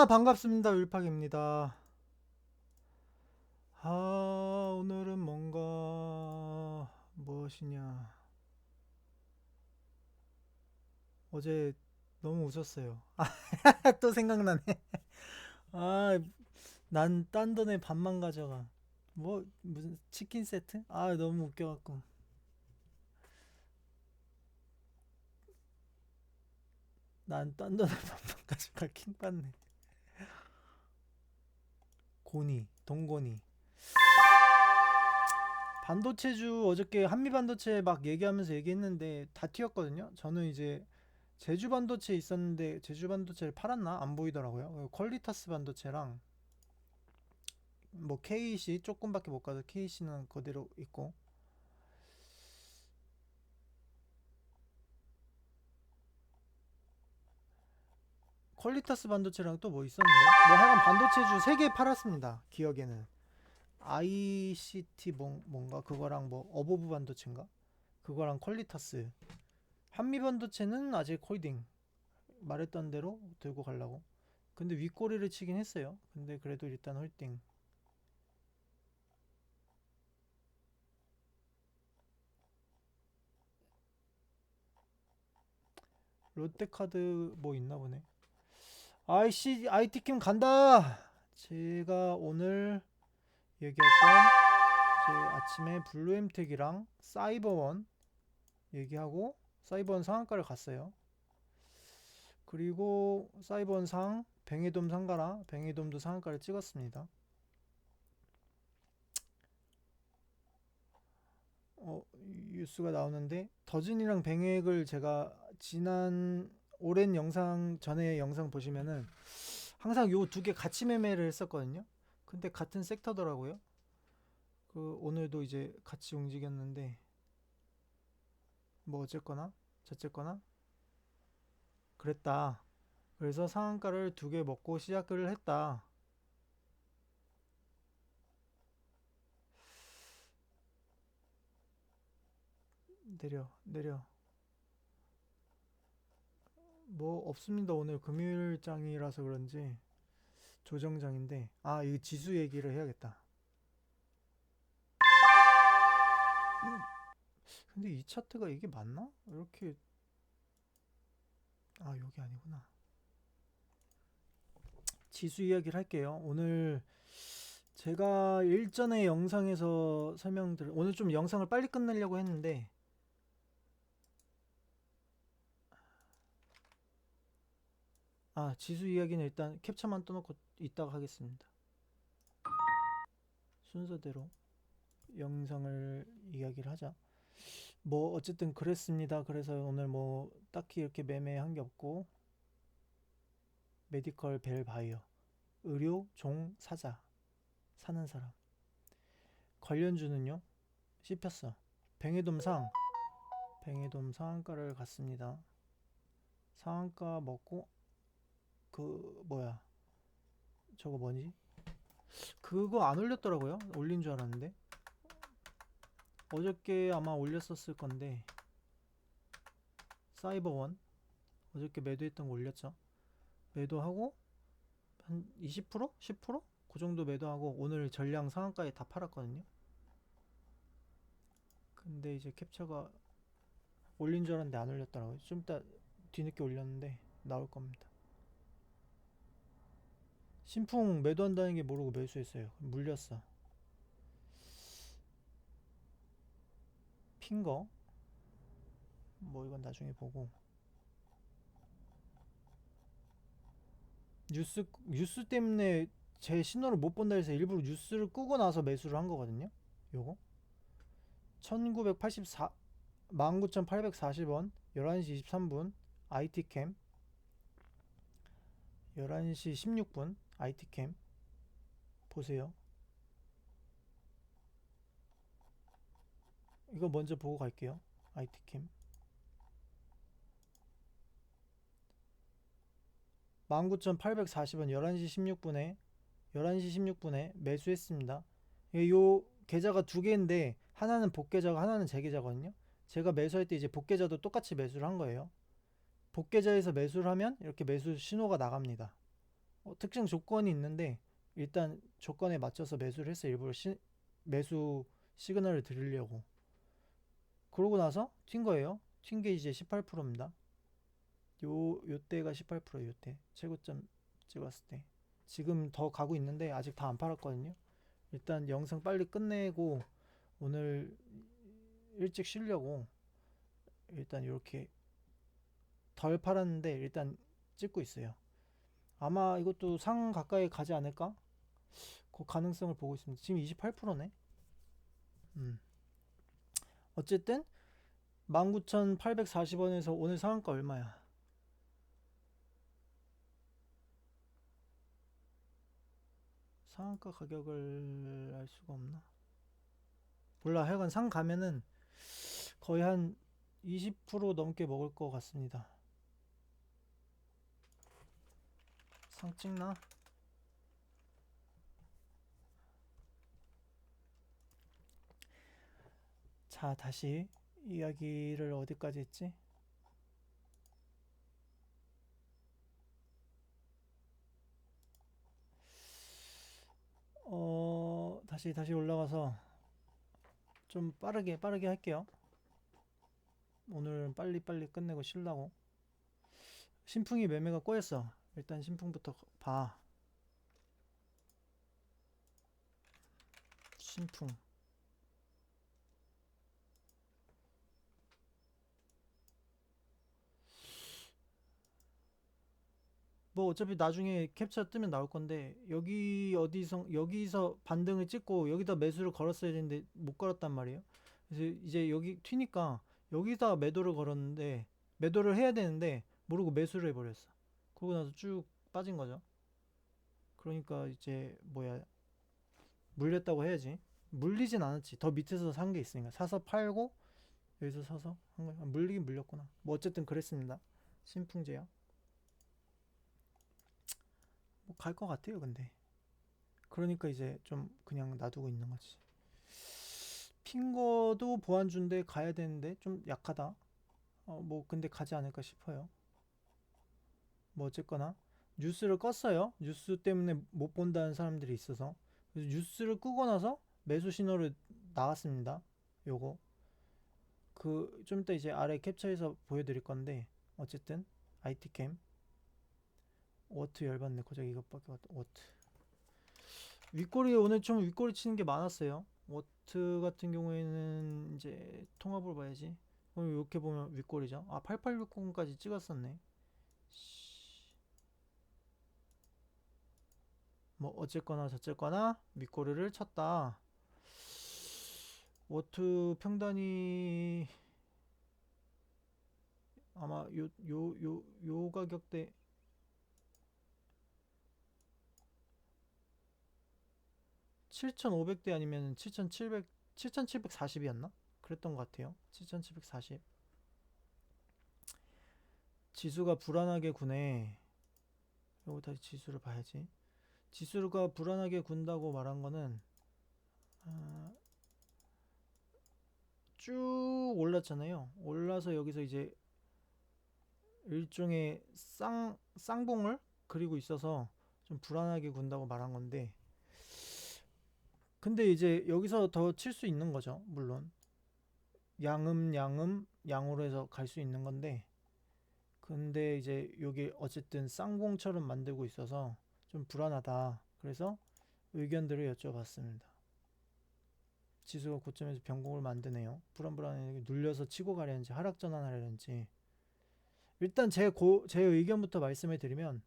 반갑습니다. 율팍입니다. 오늘은 뭔가 무엇이냐. 어제 너무 웃었어요. 또 생각나네. 아, 난 딴 돈에 반만 가져가. 무슨 치킨 세트? 너무 웃겨갖고. 난 딴 돈에 반만 가져가. 킹 받네. 동고니. 반도체주 어저께 한미반도체 막 얘기하면서 얘기했는데 다 튀었거든요. 저는 이제 제주 반도체 있었는데 제주 반도체를 팔았나? 안 보이더라고요. 퀄리타스 반도체랑 뭐 KC 조금밖에 못 가서 KC는 그대로 있고, 퀄리타스 반도체랑 또 뭐 있었는데 뭐 하여간 반도체주 3개 팔았습니다. 기억에는 ICT 뭔가 그거랑 뭐 어보브 반도체인가? 그거랑 퀄리타스. 한미 반도체는 아직 홀딩 말했던 대로 들고 가려고. 근데 윗꼬리를 치긴 했어요. 근데 그래도 일단 홀딩. 롯데카드 뭐 있나 보네. IT킴 간다. 제가 오늘 얘기했던 제 아침에 블루엠텍이랑 사이버원 얘기하고 사이버원 상한가를 갔어요. 그리고 사이버원 뱅에돔 상가라 뱅에돔도 상한가를 찍었습니다. 뉴스가 나오는데 더진이랑 뱅액을 제가 지난 오랜 영상 전에 영상 보시면은 항상 요 두 개 같이 매매를 했었거든요. 근데 같은 섹터더라고요. 오늘도 이제 같이 움직였는데 뭐 어쨌거나 저쨌거나 그랬다. 그래서 상한가를 두 개 먹고 시작을 했다. 내려. 뭐 없습니다. 오늘 금요일장이라서 그런지 조정장인데, 이 지수 얘기를 해야겠다. 근데 이 차트가 이게 맞나? 이렇게, 여기 아니구나. 지수 이야기를 할게요. 오늘 제가 일전에 영상에서 오늘 좀 영상을 빨리 끝내려고 했는데, 지수 이야기는 일단 캡처만 떠놓고 이따가 하겠습니다. 순서대로 영상을 이야기를 하자. 뭐 어쨌든 그랬습니다. 그래서 오늘 뭐 딱히 이렇게 매매한 게 없고, 메디컬 벨 바이어, 의료 종 사자, 사는 사람. 관련주는요 씹혔어. 뱅에돔 상한가를 갔습니다. 상한가 먹고, 뭐야, 저거 뭐지? 그거 안 올렸더라고요. 올린 줄 알았는데 어저께 아마 올렸었을 건데, 사이버원 어저께 매도했던 거 올렸죠. 매도하고 한 20%? 10%? 그 정도 매도하고 오늘 전량 상한가에 다 팔았거든요. 근데 이제 캡처가 올린 줄 알았는데 안 올렸더라고요. 좀 이따 뒤늦게 올렸는데 나올 겁니다. 신풍 매도한다는 게 모르고 매수했어요. 물렸어. 핀거 뭐 이건 나중에 보고. 뉴스 때문에 제 신호를 못 본다 해서 일부러 뉴스를 끄고 나서 매수를 한 거거든요. 요거 1984 19,840원 11시 23분 IT캠 11시 16분 IT캠 보세요. 이거 먼저 보고 갈게요. IT캠 19,840원 11시 16분에 매수했습니다. 요 계좌가 두 개인데 하나는 복 계좌고 하나는 제 계좌거든요. 제가 매수할 때 이제 복 계좌도 똑같이 매수를 한 거예요. 복계좌에서 매수를 하면 이렇게 매수 신호가 나갑니다. 특정 조건이 있는데 일단 조건에 맞춰서 매수를 했어요. 일부러 매수 시그널을 드리려고. 그러고 나서 튄 거예요. 튄 게 이제 18%입니다. 요때가 18%, 요때 최고점 찍었을 때. 지금 더 가고 있는데 아직 다 안 팔았거든요. 일단 영상 빨리 끝내고 오늘 일찍 쉬려고 일단 이렇게 덜 팔았는데 일단 찍고 있어요. 아마 이것도 상 가까이 가지 않을까? 그 가능성을 보고 있습니다. 지금 28%네. 어쨌든 19,840원에서 오늘 상한가 얼마야? 상한가 가격을 알 수가 없나? 몰라. 하여간 상 가면은 거의 한 20% 넘게 먹을 것 같습니다. 상 찍나? 자, 다시 이야기를 어디까지 했지? 다시 올라가서 좀 빠르게 할게요. 오늘은 빨리 끝내고 쉬려고. 신풍이 매매가 꼬였어. 일단 신풍부터 봐. 신풍. 뭐 어차피 나중에 캡처 뜨면 나올 건데 여기서 반등을 찍고 여기다 매수를 걸었어야 되는데 못 걸었단 말이에요. 그래서 이제 여기 튀니까 여기다 매도를 걸었는데 매도를 해야 되는데 모르고 매수를 해버렸어. 그러고 나서 쭉 빠진 거죠. 그러니까 이제 뭐야, 물렸다고 해야지. 물리진 않았지. 더 밑에서 산 게 있으니까 사서 팔고 여기서 사서 한 거야. 물리긴 물렸구나. 뭐 어쨌든 그랬습니다. 신풍제야. 뭐 갈 것 같아요 근데. 그러니까 이제 좀 그냥 놔두고 있는 거지. 핑거도 보안주인데 가야 되는데 좀 약하다. 뭐 근데 가지 않을까 싶어요. 뭐 어쨌거나 뉴스를 껐어요. 뉴스 때문에 못 본다는 사람들이 있어서. 그래서 뉴스를 끄고 나서 매수 신호를 나왔습니다. 요거 그 좀 이따 이제 아래 캡처해서 보여드릴 건데 어쨌든 IT캠 워트 열받네. 고작 이것밖에 워트 윗꼬리 오늘 좀 윗꼬리 치는 게 많았어요. 워트 같은 경우에는 이제 통합을 봐야지. 이렇게 보면 윗꼬리죠. 아 8860까지 찍었었네. 뭐 어쨌거나 저쨌거나 윗꼬리를 쳤다. 워트 평단이 아마 요 가격대 7,500대 아니면 7,740이었나? 그랬던 것 같아요. 7,740. 지수가 불안하게 구네. 요거 다시 지수를 봐야지. 지수가 불안하게 군다고 말한 거는 쭉 올랐잖아요. 올라서 여기서 이제 일종의 쌍봉을 그리고 있어서 좀 불안하게 군다고 말한 건데, 근데 이제 여기서 더 칠 수 있는 거죠. 물론 양으로 해서 갈 수 있는 건데, 근데 이제 여기 어쨌든 쌍봉처럼 만들고 있어서 좀 불안하다. 그래서 의견들을 여쭤봤습니다. 지수가 고점에서 변곡을 만드네요. 불안불안하게 눌려서 치고 가려는지 하락 전환하려는지. 일단 제 의견부터 말씀을 드리면,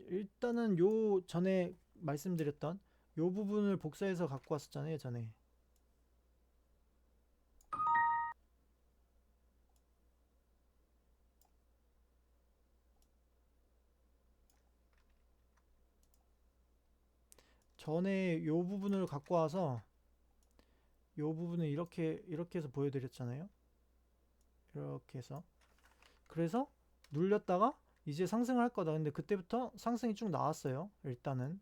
일단은 요 전에 말씀드렸던 요 부분을 복사해서 갖고 왔었잖아요. 전에 요 부분을 갖고 와서 요 부분을 이렇게 해서 보여드렸잖아요. 이렇게 해서 그래서 눌렸다가 이제 상승할 거다. 근데 그때부터 상승이 쭉 나왔어요. 일단은.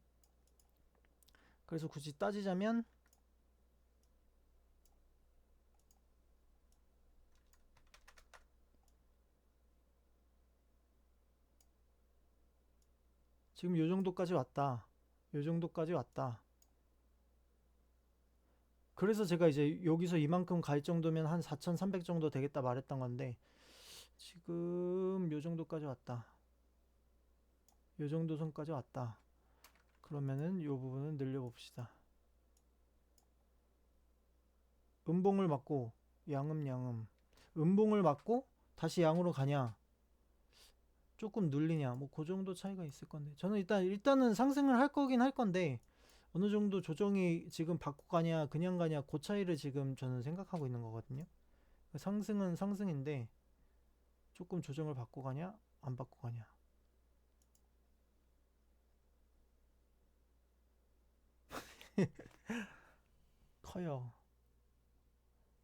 그래서 굳이 따지자면 지금 요 정도까지 왔다. 요 정도까지 왔다. 그래서 제가 이제 여기서 이만큼 갈 정도면 한 4,300 정도 되겠다 말했던 건데 지금 요 정도까지 왔다. 요 정도 선까지 왔다. 그러면은 요 부분은 늘려봅시다. 음봉을 맞고 양음. 음봉을 맞고 다시 양으로 가냐 조금 눌리냐 뭐 그 정도 차이가 있을 건데 저는 일단은 상승을 할 거긴 할 건데 어느 정도 조정이 지금 받고 가냐 그냥 가냐 그 차이를 지금 저는 생각하고 있는 거거든요. 상승은 상승인데 조금 조정을 받고 가냐 안 받고 가냐. 커요.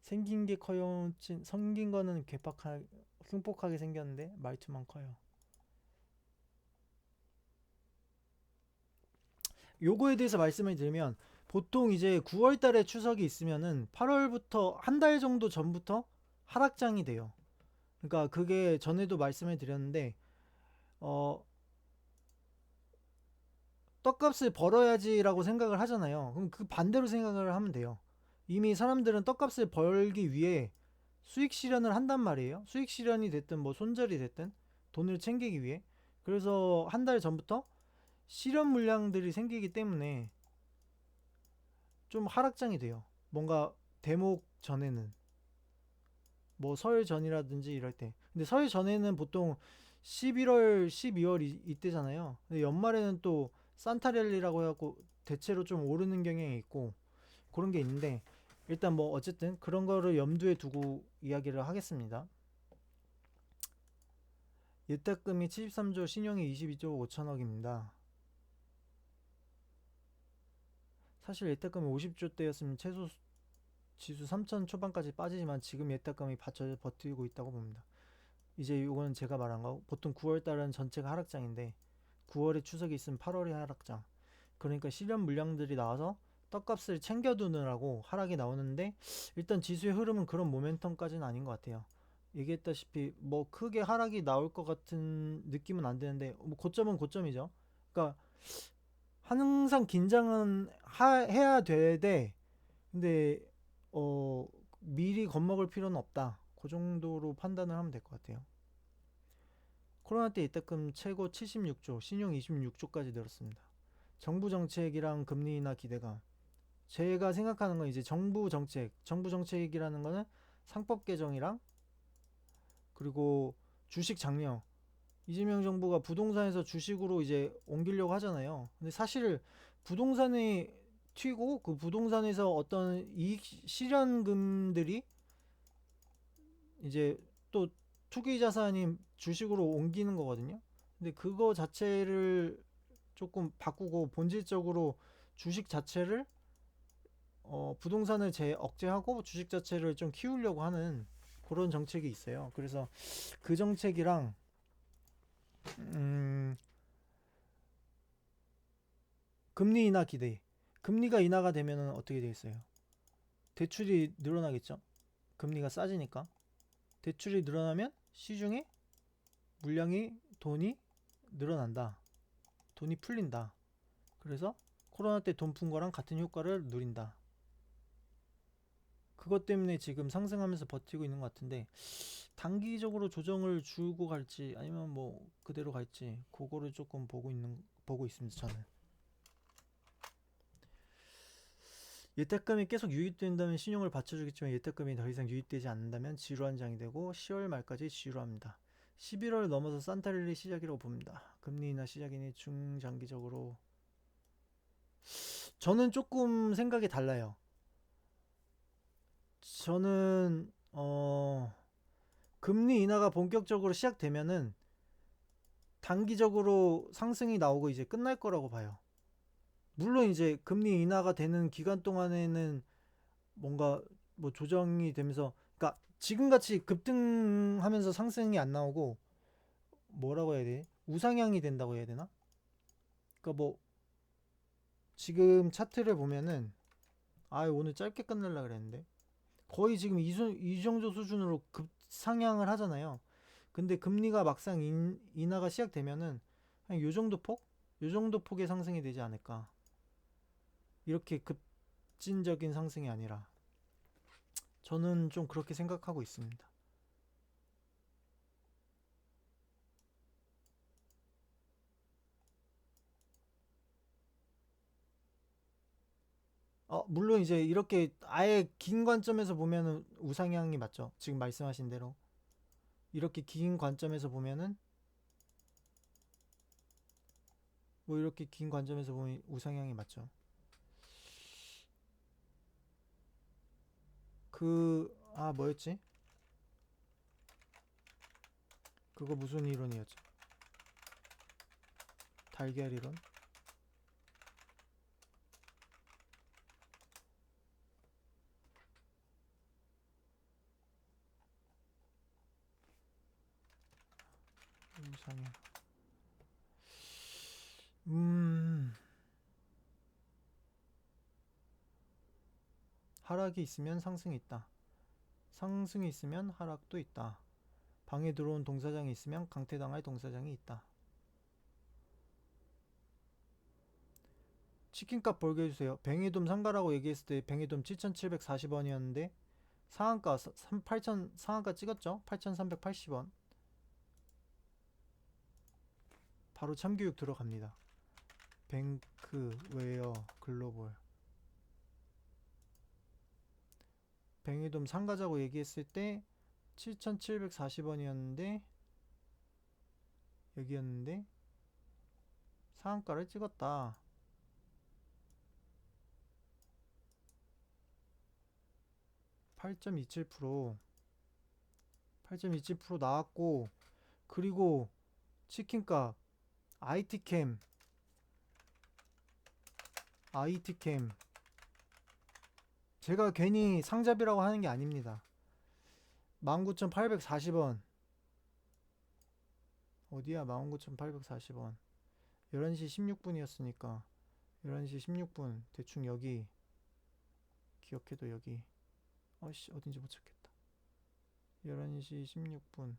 생긴 게 커요. 생긴 거는 괴팍하게 흉폭하게 생겼는데 말투만 커요. 요거에 대해서 말씀을 드리면 보통 이제 9월 달에 추석이 있으면은 8월부터 한 달 정도 전부터 하락장이 돼요. 그러니까 그게 전에도 말씀을 드렸는데 어 떡값을 벌어야지라고 생각을 하잖아요. 그럼 그 반대로 생각을 하면 돼요. 이미 사람들은 떡값을 벌기 위해 수익 실현을 한단 말이에요. 수익 실현이 됐든 뭐 손절이 됐든 돈을 챙기기 위해. 그래서 한 달 전부터 실현 물량들이 생기기 때문에 좀 하락장이 돼요. 뭔가 대목 전에는 뭐 설 전이라든지 이럴 때. 근데 설 전에는 보통 11월, 12월 이때잖아요. 근데 연말에는 또 산타랠리라고 해갖고 대체로 좀 오르는 경향이 있고 그런 게 있는데 일단 뭐 어쨌든 그런 거를 염두에 두고 이야기를 하겠습니다. 예탁금이 73조, 신용이 22조 5천억입니다. 사실 예탁금이 50조대였으면 최소 지수 3천 초반까지 빠지지만 지금 예탁금이 받쳐 버티고 있다고 봅니다. 이제 이거는 제가 말한 거 보통 9월 달은 전체가 하락장인데 9월에 추석이 있으면 8월에 하락장. 그러니까 실현 물량들이 나와서 떡값을 챙겨두느라고 하락이 나오는데 일단 지수의 흐름은 그런 모멘텀까지는 아닌 것 같아요. 얘기했다시피 뭐 크게 하락이 나올 것 같은 느낌은 안 드는데 뭐 고점은 고점이죠. 그러니까 항상 긴장은 해야 되되 근데 미리 겁먹을 필요는 없다. 그 정도로 판단을 하면 될 것 같아요. 코로나 때 예탁금 최고 76조, 신용 26조까지 늘었습니다. 정부 정책이랑 금리 인하 기대감. 제가 생각하는 건 이제 정부 정책이라는 거는 상법 개정이랑 그리고 주식 장려. 이재명 정부가 부동산에서 주식으로 이제 옮기려고 하잖아요. 근데 사실 부동산이 튀고 그 부동산에서 어떤 이익 실현금들이 이제 또 투기 자산인 주식으로 옮기는 거거든요. 근데 그거 자체를 조금 바꾸고 본질적으로 주식 자체를 부동산을 억제하고 주식 자체를 좀 키우려고 하는 그런 정책이 있어요. 그래서 그 정책이랑 음, 금리 인하 기대. 금리가 인하가 되면 어떻게 되겠어요? 대출이 늘어나겠죠. 금리가 싸지니까. 대출이 늘어나면 시중에 물량이 돈이 늘어난다. 돈이 풀린다. 그래서 코로나 때 돈 푼 거랑 같은 효과를 누린다. 그것 때문에 지금 상승하면서 버티고 있는 것 같은데 단기적으로 조정을 주고 갈지 아니면 뭐 그대로 갈지 그거를 조금 보고 있습니다. 저는 예탁금이 계속 유입된다면 신용을 받쳐주겠지만 예탁금이 더 이상 유입되지 않는다면 지루한 장이 되고 10월 말까지 지루합니다. 11월 넘어서 산타랠리 시작이라고 봅니다. 금리 인하 시작이니 중장기적으로 저는 조금 생각이 달라요. 저는 금리 인하가 본격적으로 시작되면은 단기적으로 상승이 나오고 이제 끝날 거라고 봐요. 물론 이제 금리 인하가 되는 기간 동안에는 뭔가 뭐 조정이 되면서 그러니까 지금같이 급등하면서 상승이 안 나오고 뭐라고 해야 돼? 우상향이 된다고 해야 되나? 그러니까 뭐 지금 차트를 보면은 오늘 짧게 끝낼라 그랬는데 거의 지금 이 정도 수준으로 급상향을 하잖아요. 근데 금리가 막상 인하가 시작되면은 한 요 정도 폭? 요 정도 폭의 상승이 되지 않을까. 이렇게 급진적인 상승이 아니라. 저는 좀 그렇게 생각하고 있습니다. 물론 이제 이렇게 아예 긴 관점에서 보면은 우상향이 맞죠. 지금 말씀하신 대로. 이렇게 긴 관점에서 보면은 뭐 이렇게 긴 관점에서 보면 우상향이 맞죠. 뭐였지? 그거 무슨 이론이었지? 달걀 이론? 우상향. 하락이 있으면 상승이 있다. 상승이 있으면 하락도 있다. 방에 들어온 동사장이 있으면 강퇴당할 동사장이 있다. 치킨값 벌게 해주세요. 뱅이돔 상가라고 얘기했을 때 뱅이돔 7,740원이었는데 상한가 8,000 상한가 찍었죠? 8,380원. 바로 참교육 들어갑니다. 뱅크웨어 글로벌. 뱅이돔 상가자고 얘기했을 때 7,740원이었는데 여기였는데 상한가를 찍었다. 8.27% 8.27% 나왔고, 그리고 치킨값 IT캠 제가 괜히 상잡이라고 하는 게 아닙니다. 19,840원. 어디야? 19,840원. 11시 16분이었으니까 11시 16분 대충 여기, 기억해도 여기, 어딘지 못 찾겠다. 11시 16분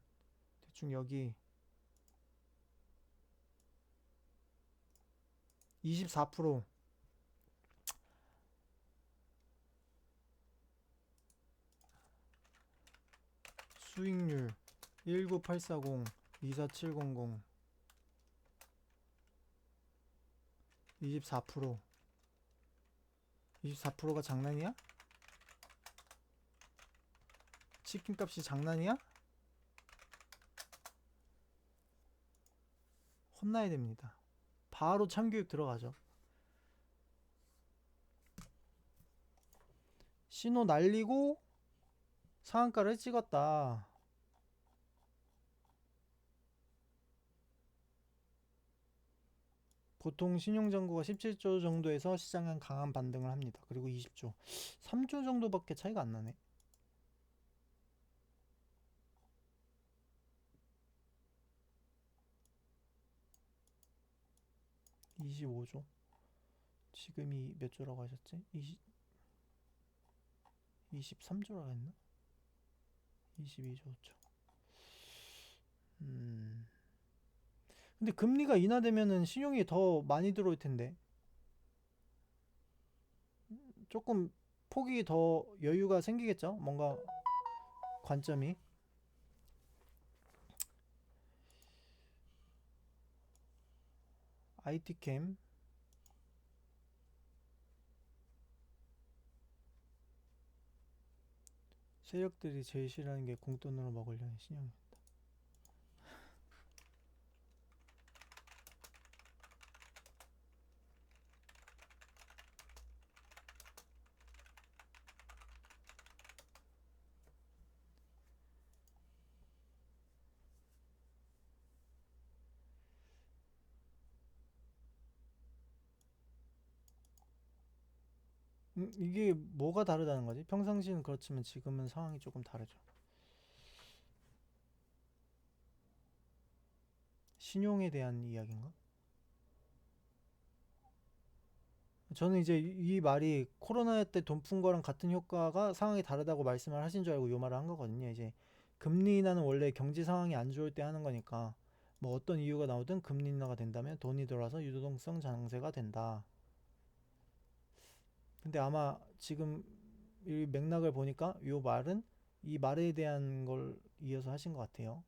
대충 여기 24%. 수익률 19840 24700 24%. 24%가 장난이야? 치킨값이 장난이야? 혼나야 됩니다. 바로 참교육 들어가죠. 신호 날리고 상한가를 찍었다. 보통 신용잔고가 17조 정도에서 시장은 강한 반등을 합니다. 그리고 20조, 3조 정도밖에 차이가 안 나네. (25조) 지금이 몇 조라고 하셨지? 23조라고 했나? 22조 5천. 근데 금리가 인하되면은 신용이 더 많이 들어올 텐데. 조금 폭이 더 여유가 생기겠죠? 뭔가 관점이. IT캠 세력들이 제일 싫어하는 게 공돈으로 먹으려는 신용. 이게 뭐가 다르다는 거지? 평상시는 그렇지만 지금은 상황이 조금 다르죠. 신용에 대한 이야기인가? 저는 이제 이 말이 코로나 때 돈 푼 거랑 같은 효과가 상황이 다르다고 말씀을 하신 줄 알고 요 말을 한 거거든요. 이제 금리 인하는 원래 경제 상황이 안 좋을 때 하는 거니까 뭐 어떤 이유가 나오든 금리 인하가 된다면 돈이 돌아서 유동성 장세가 된다. 근데 아마 지금 이 맥락을 보니까 이 말은 이 말에 대한 걸 이어서 하신 것 같아요.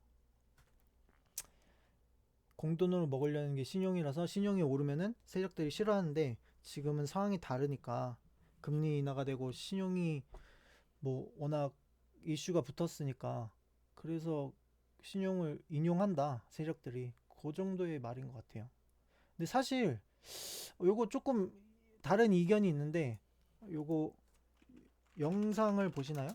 공돈으로 먹으려는 게 신용이라서 신용이 오르면은 세력들이 싫어하는데 지금은 상황이 다르니까 금리 인하가 되고 신용이 뭐 워낙 이슈가 붙었으니까 그래서 신용을 인용한다 세력들이 그 정도의 말인 것 같아요. 근데 사실 요거 조금 다른 이견이 있는데 요거 영상을 보시나요?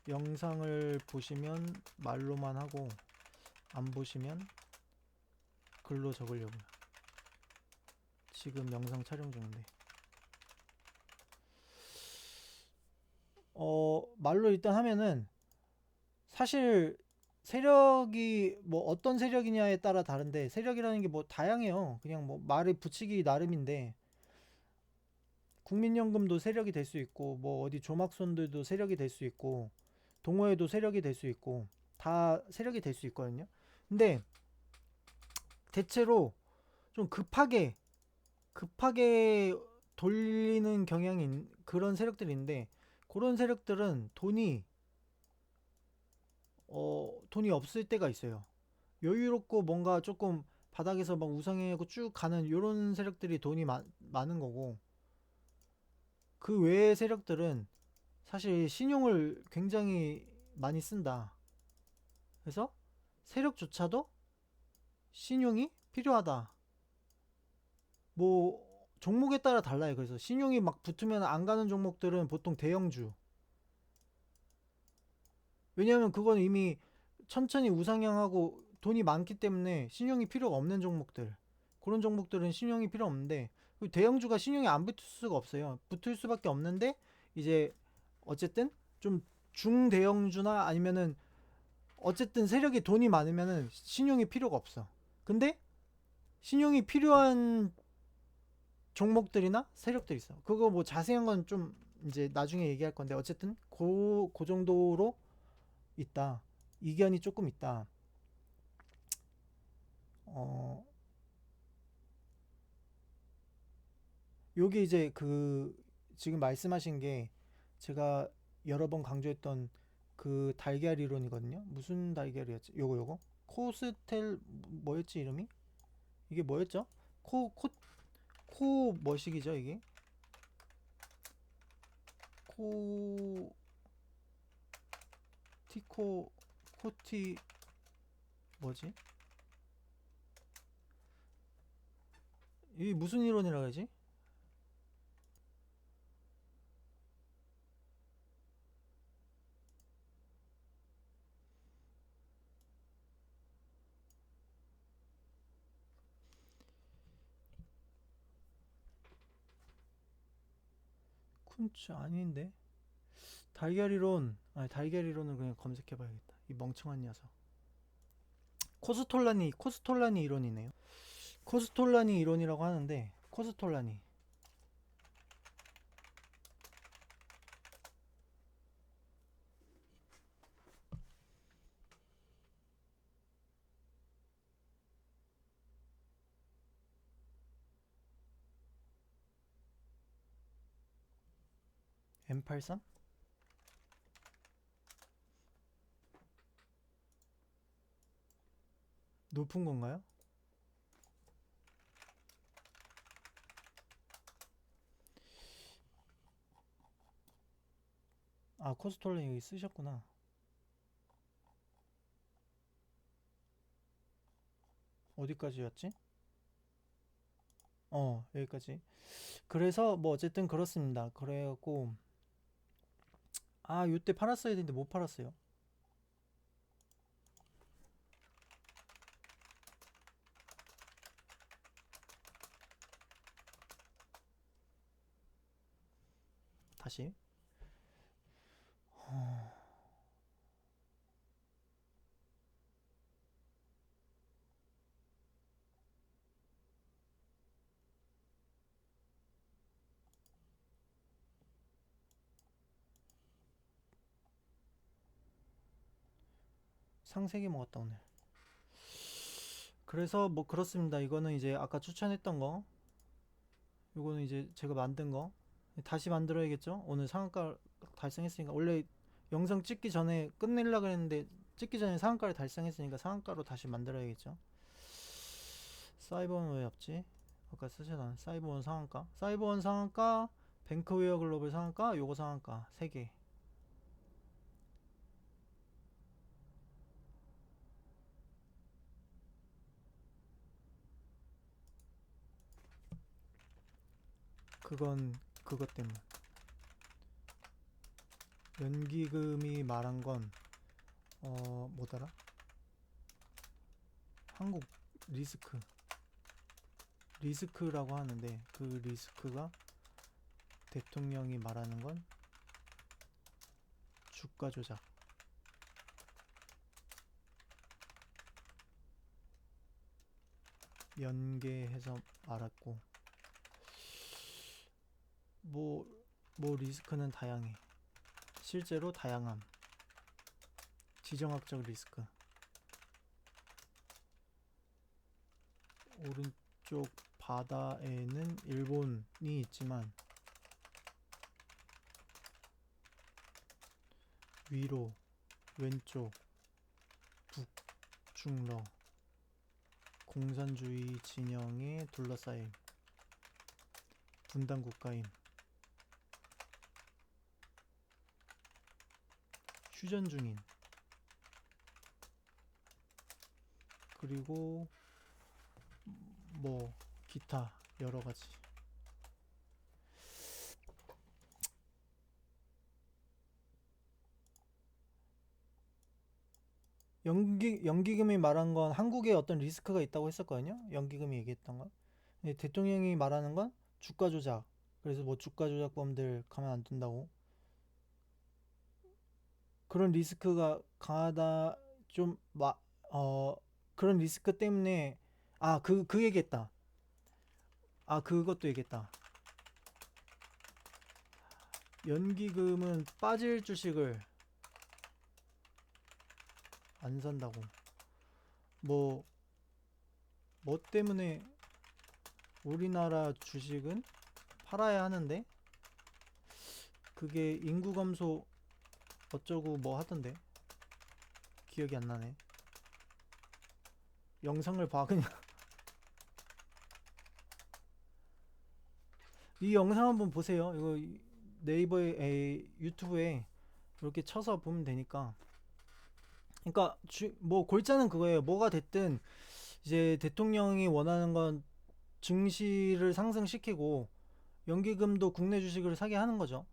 영상을 보시면 말로만 하고 안 보시면 글로 적으려고요. 지금 영상 촬영 중인데 말로 일단 하면은 사실 세력이 뭐 어떤 세력이냐에 따라 다른데 세력이라는 게 뭐 다양해요. 그냥 뭐 말에 붙이기 나름인데 국민연금도 세력이 될 수 있고 뭐 어디 조막손들도 세력이 될 수 있고 동호회도 세력이 될 수 있고 다 세력이 될 수 있거든요. 근데 대체로 좀 급하게 돌리는 경향인 그런 세력들인데 그런 세력들은 돈이 없을 때가 있어요. 여유롭고 뭔가 조금 바닥에서 막 우상향하고 쭉 가는 이런 세력들이 돈이 많은 거고 그 외의 세력들은 사실 신용을 굉장히 많이 쓴다. 그래서 세력조차도 신용이 필요하다. 뭐 종목에 따라 달라요. 그래서 신용이 막 붙으면 안 가는 종목들은 보통 대형주. 왜냐하면 그건 이미 천천히 우상향하고 돈이 많기 때문에 신용이 필요가 없는 종목들. 그런 종목들은 신용이 필요 없는데 대형주가 신용이 안 붙을 수가 없어요. 붙을 수밖에 없는데 이제 어쨌든 좀 중대형주나 아니면은 어쨌든 세력이 돈이 많으면은 신용이 필요가 없어. 근데 신용이 필요한 종목들이나 세력들이 있어. 그거 뭐 자세한 건 좀 이제 나중에 얘기할 건데 어쨌든 그 정도로 있다. 이견이 조금 있다. 어, 요게 이제 그 지금 말씀하신 게 제가 여러 번 강조했던 그 달걀 이론이거든요. 무슨 달걀이었지? 요거 코스텔 뭐였지 이름이? 이게 뭐였죠? 코 뭐식이죠 이게? 코 티코 코티 뭐지? 이 무슨 이론이라 그러지? 쿤츠 아닌데? 달걀 이론 아니 달걀 이론을 그냥 검색해봐야겠다. 이 멍청한 녀석. 코스톨라니 이론이네요. 코스톨라니 이론이라고 하는데 코스톨라니 M83? 높은 건가요? 아 코스톨라니 여기 쓰셨구나. 어디까지였지? 여기까지. 그래서 뭐 어쨌든 그렇습니다. 그래갖고 요때 팔았어야 되는데 못 팔았어요. 다시 상 3개 먹었다 오늘. 그래서 뭐 그렇습니다. 이거는 이제 아까 추천했던 거, 이거는 이제 제가 만든 거 다시 만들어야겠죠. 오늘 상한가 달성했으니까, 원래 영상 찍기 전에 끝내려고 했는데 찍기 전에 상한가를 달성했으니까 상한가로 다시 만들어야겠죠. 사이버원 왜 없지? 아까 쓰셨던 사이버원 상한가, 사이버원 상한가, 뱅크웨어 글로벌 상한가, 요거 상한가 3개. 그건 그것 때문. 연기금이 말한 건 뭐더라? 한국 리스크라고 하는데, 그 리스크가 대통령이 말하는 건 주가 조작. 연계해서 알았고, 뭐 리스크는 다양해. 실제로 다양함. 지정학적 리스크. 오른쪽 바다에는 일본이 있지만 위로 왼쪽 북중러 공산주의 진영에 둘러싸인 분단 국가임. 휴전 중인. 그리고 뭐 기타 여러 가지. 연기금이 말한 건 한국에 어떤 리스크가 있다고 했었거든요. 연기금이 얘기했던 건. 근데 대통령이 말하는 건 주가 조작. 그래서 뭐 주가 조작범들 가만 안 둔다고. 그런 리스크가 강하다. 좀 그런 리스크 때문에 그 얘기했다. 그것도 얘기했다. 연기금은 빠질 주식을 안 산다고. 뭐 때문에 우리나라 주식은 팔아야 하는데, 그게 인구 감소 어쩌고 뭐 하던데 기억이 안 나네. 영상을 봐 그냥. 이 영상 한번 보세요. 이거 네이버에 유튜브에 이렇게 쳐서 보면 되니까. 그러니까 뭐 골자는 그거예요. 뭐가 됐든 이제 대통령이 원하는 건 증시를 상승시키고 연기금도 국내 주식을 사게 하는 거죠.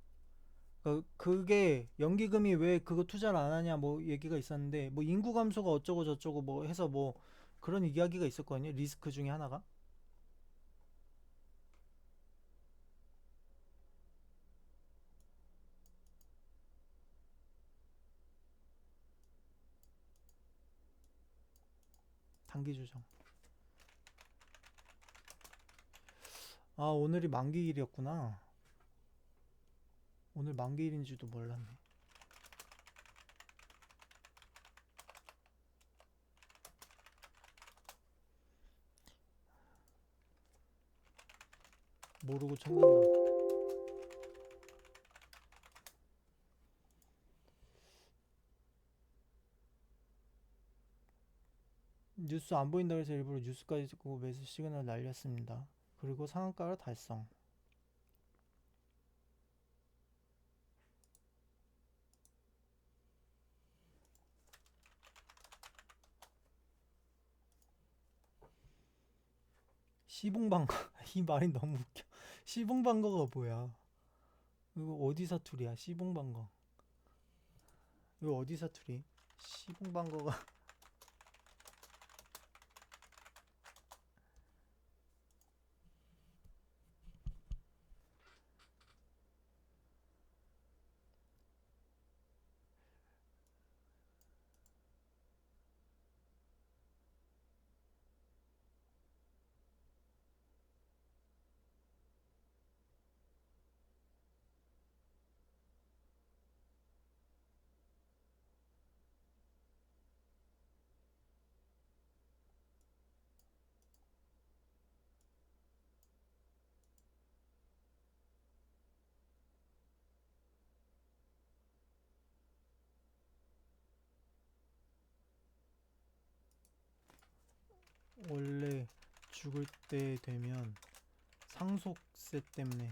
그게 연기금이 왜 그거 투자를 안 하냐 뭐 얘기가 있었는데, 뭐 인구 감소가 어쩌고 저쩌고 뭐 해서 뭐 그런 이야기가 있었거든요. 리스크 중에 하나가. 단기 조정. 오늘이 만기일이었구나. 오늘 만기일인지도 몰랐네. 모르고 청산나. 뉴스 안 보인다 그래서 일부러 뉴스까지 찍고 매수 시그널 날렸습니다. 그리고 상한가를 달성. 시봉방거. 이 말이 너무 웃겨. 시봉방거가 뭐야? 이거 어디 사투리야? 시봉방거. 이거 어디 사투리? 시봉방거가. 원래 죽을 때 되면 상속세 때문에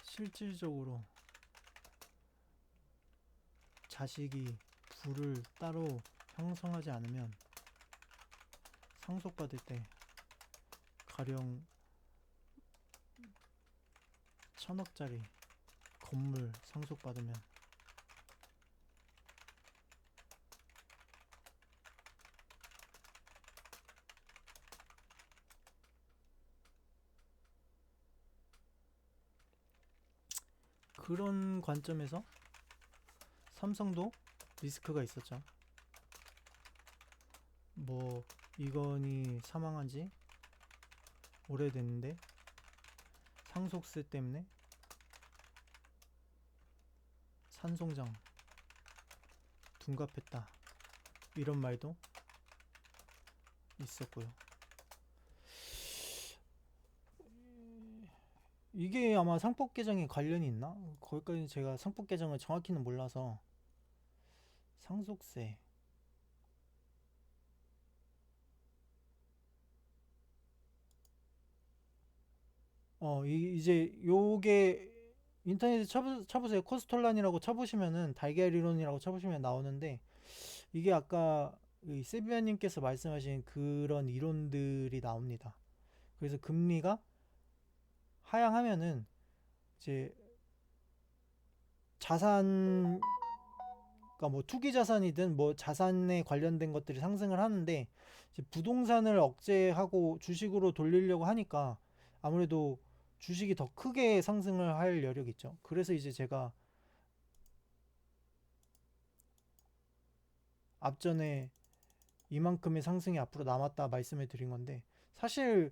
실질적으로 자식이 부를 따로 형성하지 않으면 상속받을 때 가령 1,000억짜리 건물 상속받으면 그런 관점에서 삼성도 리스크가 있었죠. 뭐 이건이 사망한 지 오래됐는데 상속세 때문에 산송장 둔갑했다 이런 말도 있었고요. 이게 아마 상법 개정에 관련이 있나? 거기까지 제가 상법 개정을 정확히는 몰라서. 상속세 이제 요게 인터넷에 쳐보세요. 코스톨란이라고 쳐보시면은 달걀 이론이라고 쳐보시면 나오는데, 이게 아까 세비야님께서 말씀하신 그런 이론들이 나옵니다. 그래서 금리가 하향하면은 이제 자산, 그러니까 뭐 투기 자산이든 뭐 자산에 관련된 것들이 상승을 하는데, 이제 부동산을 억제하고 주식으로 돌리려고 하니까 아무래도 주식이 더 크게 상승을 할 여력이 있죠. 그래서 이제 제가 앞전에 이만큼의 상승이 앞으로 남았다 말씀을 드린 건데, 사실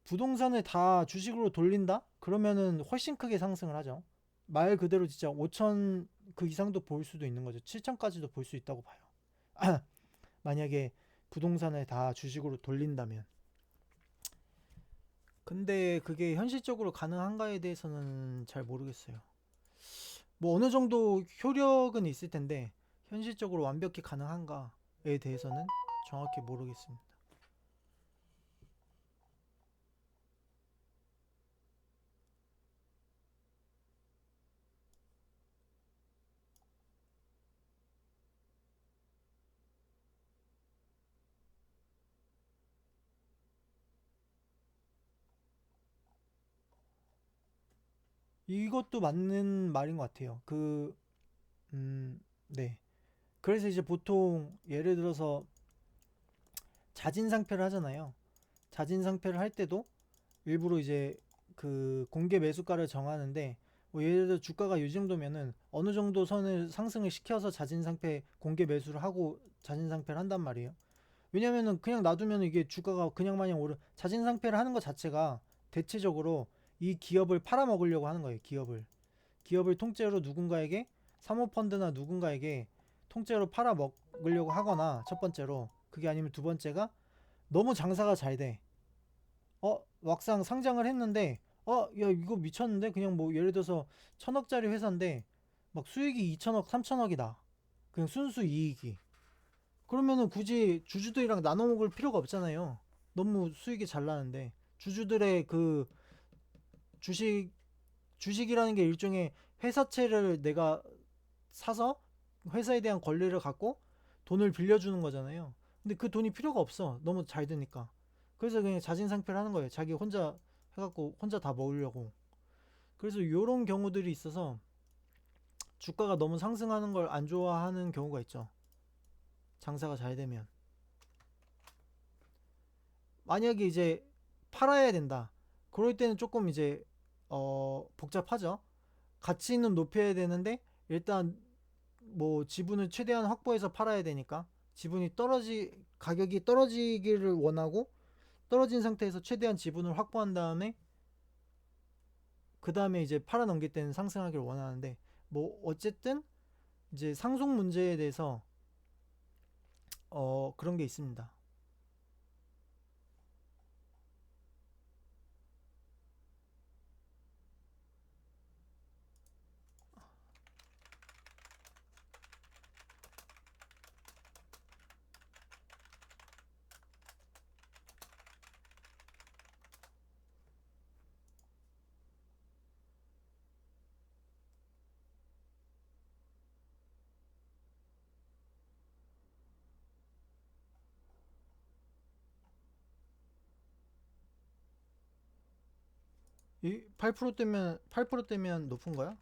부동산을 다 주식으로 돌린다? 그러면은 훨씬 크게 상승을 하죠. 말 그대로 진짜 5천 그 이상도 볼 수도 있는 거죠. 7천까지도 볼 수 있다고 봐요. 만약에 부동산을 다 주식으로 돌린다면. 근데 그게 현실적으로 가능한가에 대해서는 잘 모르겠어요. 뭐 어느 정도 효력은 있을 텐데 현실적으로 완벽히 가능한가에 대해서는 정확히 모르겠습니다. 이것도 맞는 말인 것 같아요. 네. 그래서 이제 보통 예를 들어서 자진상폐를 하잖아요. 자진상폐를 할 때도 일부러 이제 그 공개 매수가를 정하는데, 뭐 예를 들어 주가가 이 정도면은 어느 정도 선을 상승을 시켜서 자진상폐 공개 매수를 하고 자진상폐를 한단 말이에요. 왜냐면은 그냥 놔두면 이게 주가가 그냥 마냥 자진상폐를 하는 것 자체가 대체적으로 이 기업을 팔아먹으려고 하는 거예요. 기업을 통째로 누군가에게, 사모펀드나 누군가에게 통째로 팔아먹으려고 하거나, 첫 번째로. 그게 아니면 두 번째가 너무 장사가 잘 돼. 막상 상장을 했는데, 야, 이거 미쳤는데? 그냥 뭐, 예를 들어서 1,000억짜리 회사인데, 막 수익이 2천억, 3천억이다. 그냥 순수 이익이. 그러면은 굳이 주주들이랑 나눠 먹을 필요가 없잖아요. 너무 수익이 잘 나는데. 주주들의 그 주식, 주식이라는 게 일종의 회사채를 내가 사서 회사에 대한 권리를 갖고 돈을 빌려주는 거잖아요. 근데 그 돈이 필요가 없어. 너무 잘 되니까. 그래서 그냥 자진상폐를 하는 거예요. 자기 혼자 해갖고 혼자 다 먹으려고. 그래서 이런 경우들이 있어서 주가가 너무 상승하는 걸 안 좋아하는 경우가 있죠. 장사가 잘 되면. 만약에 이제 팔아야 된다. 그럴 때는 조금 이제 복잡하죠. 가치는 높여야 되는데 일단 뭐 지분을 최대한 확보해서 팔아야 되니까, 가격이 떨어지기를 원하고, 떨어진 상태에서 최대한 지분을 확보한 다음에 그 다음에 이제 팔아 넘길 때는 상승하기를 원하는데, 뭐 어쨌든 이제 상속 문제에 대해서 그런 게 있습니다. 이 8% 되면 높은 거야?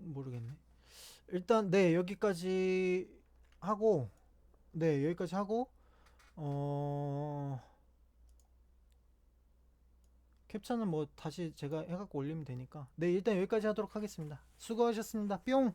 모르겠네. 일단 네, 하고 여기까지 하고 어 캡처는 뭐 다시 제가 해갖고 올리면 되니까 네, 일단 여기까지 하도록 하겠습니다. 수고하셨습니다. 뿅.